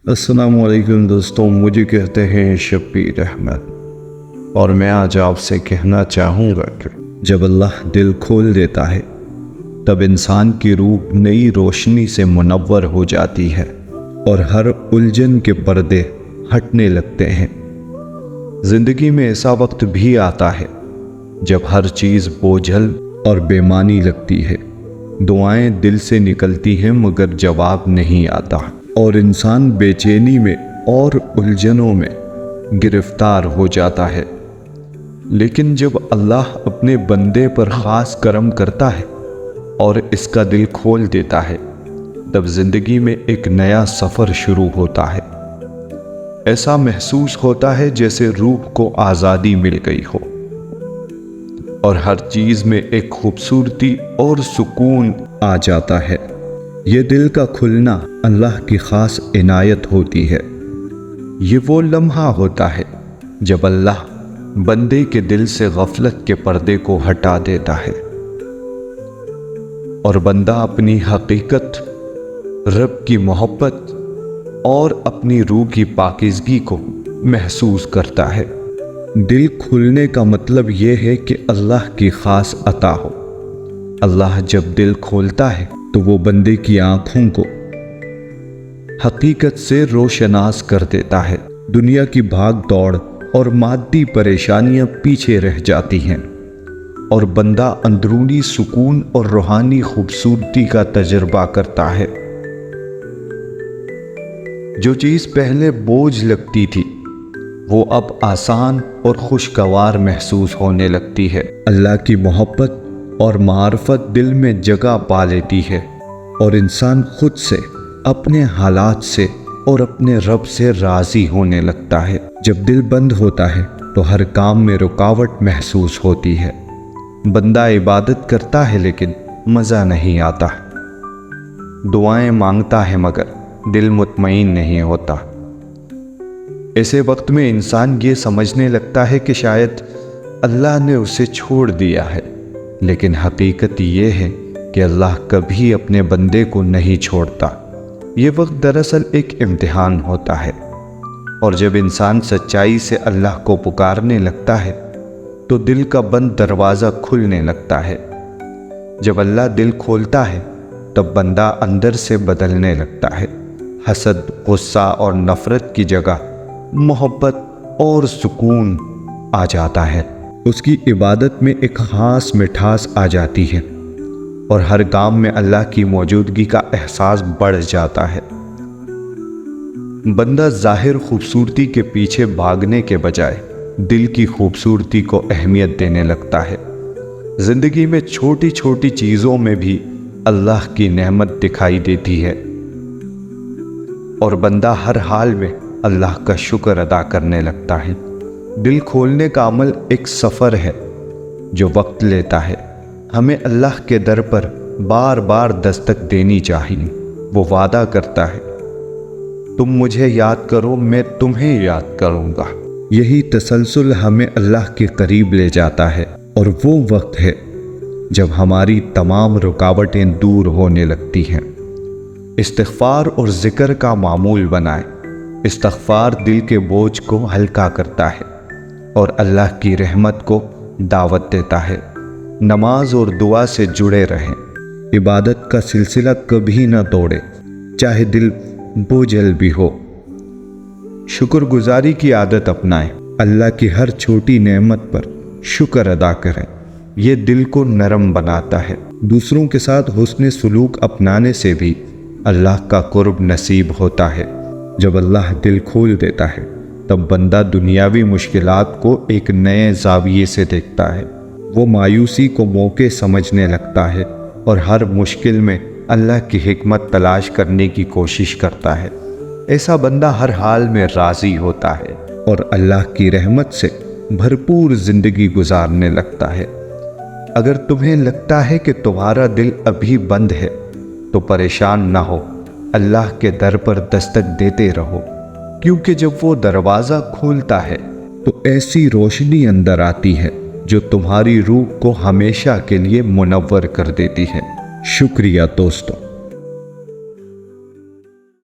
السلام علیکم دوستوں، مجھے کہتے ہیں شبیر احمد، اور میں آج آپ سے کہنا چاہوں گا کہ جب اللہ دل کھول دیتا ہے تب انسان کی روح نئی روشنی سے منور ہو جاتی ہے اور ہر الجھن کے پردے ہٹنے لگتے ہیں۔ زندگی میں ایسا وقت بھی آتا ہے جب ہر چیز بوجھل اور بے معنی لگتی ہے، دعائیں دل سے نکلتی ہیں مگر جواب نہیں آتا، اور انسان بے چینی میں اور الجھنوں میں گرفتار ہو جاتا ہے۔ لیکن جب اللہ اپنے بندے پر خاص کرم کرتا ہے اور اس کا دل کھول دیتا ہے تب زندگی میں ایک نیا سفر شروع ہوتا ہے۔ ایسا محسوس ہوتا ہے جیسے روح کو آزادی مل گئی ہو اور ہر چیز میں ایک خوبصورتی اور سکون آ جاتا ہے۔ یہ دل کا کھلنا اللہ کی خاص عنایت ہوتی ہے۔ یہ وہ لمحہ ہوتا ہے جب اللہ بندے کے دل سے غفلت کے پردے کو ہٹا دیتا ہے اور بندہ اپنی حقیقت، رب کی محبت اور اپنی روح کی پاکیزگی کو محسوس کرتا ہے۔ دل کھلنے کا مطلب یہ ہے کہ اللہ کی خاص عطا ہو۔ اللہ جب دل کھولتا ہے تو وہ بندے کی آنکھوں کو حقیقت سے روشناس کر دیتا ہے۔ دنیا کی بھاگ دوڑ اور مادی پریشانیاں پیچھے رہ جاتی ہیں اور بندہ اندرونی سکون اور روحانی خوبصورتی کا تجربہ کرتا ہے۔ جو چیز پہلے بوجھ لگتی تھی وہ اب آسان اور خوشگوار محسوس ہونے لگتی ہے۔ اللہ کی محبت اور معرفت دل میں جگہ پا لیتی ہے اور انسان خود سے، اپنے حالات سے اور اپنے رب سے راضی ہونے لگتا ہے۔ جب دل بند ہوتا ہے تو ہر کام میں رکاوٹ محسوس ہوتی ہے۔ بندہ عبادت کرتا ہے لیکن مزہ نہیں آتا، دعائیں مانگتا ہے مگر دل مطمئن نہیں ہوتا۔ ایسے وقت میں انسان یہ سمجھنے لگتا ہے کہ شاید اللہ نے اسے چھوڑ دیا ہے، لیکن حقیقت یہ ہے کہ اللہ کبھی اپنے بندے کو نہیں چھوڑتا۔ یہ وقت دراصل ایک امتحان ہوتا ہے، اور جب انسان سچائی سے اللہ کو پکارنے لگتا ہے تو دل کا بند دروازہ کھلنے لگتا ہے۔ جب اللہ دل کھولتا ہے تب بندہ اندر سے بدلنے لگتا ہے۔ حسد، غصہ اور نفرت کی جگہ محبت اور سکون آ جاتا ہے۔ اس کی عبادت میں ایک خاص مٹھاس آ جاتی ہے اور ہر کام میں اللہ کی موجودگی کا احساس بڑھ جاتا ہے۔ بندہ ظاہر خوبصورتی کے پیچھے بھاگنے کے بجائے دل کی خوبصورتی کو اہمیت دینے لگتا ہے۔ زندگی میں چھوٹی چھوٹی چیزوں میں بھی اللہ کی نعمت دکھائی دیتی ہے اور بندہ ہر حال میں اللہ کا شکر ادا کرنے لگتا ہے۔ دل کھولنے کا عمل ایک سفر ہے جو وقت لیتا ہے۔ ہمیں اللہ کے در پر بار بار دستک دینی چاہیے۔ وہ وعدہ کرتا ہے، تم مجھے یاد کرو میں تمہیں یاد کروں گا۔ یہی تسلسل ہمیں اللہ کے قریب لے جاتا ہے، اور وہ وقت ہے جب ہماری تمام رکاوٹیں دور ہونے لگتی ہیں۔ استغفار اور ذکر کا معمول بنائیں۔ استغفار دل کے بوجھ کو ہلکا کرتا ہے اور اللہ کی رحمت کو دعوت دیتا ہے۔ نماز اور دعا سے جڑے رہیں۔ عبادت کا سلسلہ کبھی نہ توڑے، چاہے دل بوجھل بھی ہو۔ شکر گزاری کی عادت اپنائیں۔ اللہ کی ہر چھوٹی نعمت پر شکر ادا کریں۔ یہ دل کو نرم بناتا ہے۔ دوسروں کے ساتھ حسن سلوک اپنانے سے بھی اللہ کا قرب نصیب ہوتا ہے۔ جب اللہ دل کھول دیتا ہے تب بندہ دنیاوی مشکلات کو ایک نئے زاویے سے دیکھتا ہے۔ وہ مایوسی کو موقع سمجھنے لگتا ہے اور ہر مشکل میں اللہ کی حکمت تلاش کرنے کی کوشش کرتا ہے۔ ایسا بندہ ہر حال میں راضی ہوتا ہے اور اللہ کی رحمت سے بھرپور زندگی گزارنے لگتا ہے۔ اگر تمہیں لگتا ہے کہ تمہارا دل ابھی بند ہے تو پریشان نہ ہو، اللہ کے در پر دستک دیتے رہو، کیونکہ جب وہ دروازہ کھولتا ہے تو ایسی روشنی اندر آتی ہے جو تمہاری روح کو ہمیشہ کے لیے منور کر دیتی ہے۔ شکریہ دوستو۔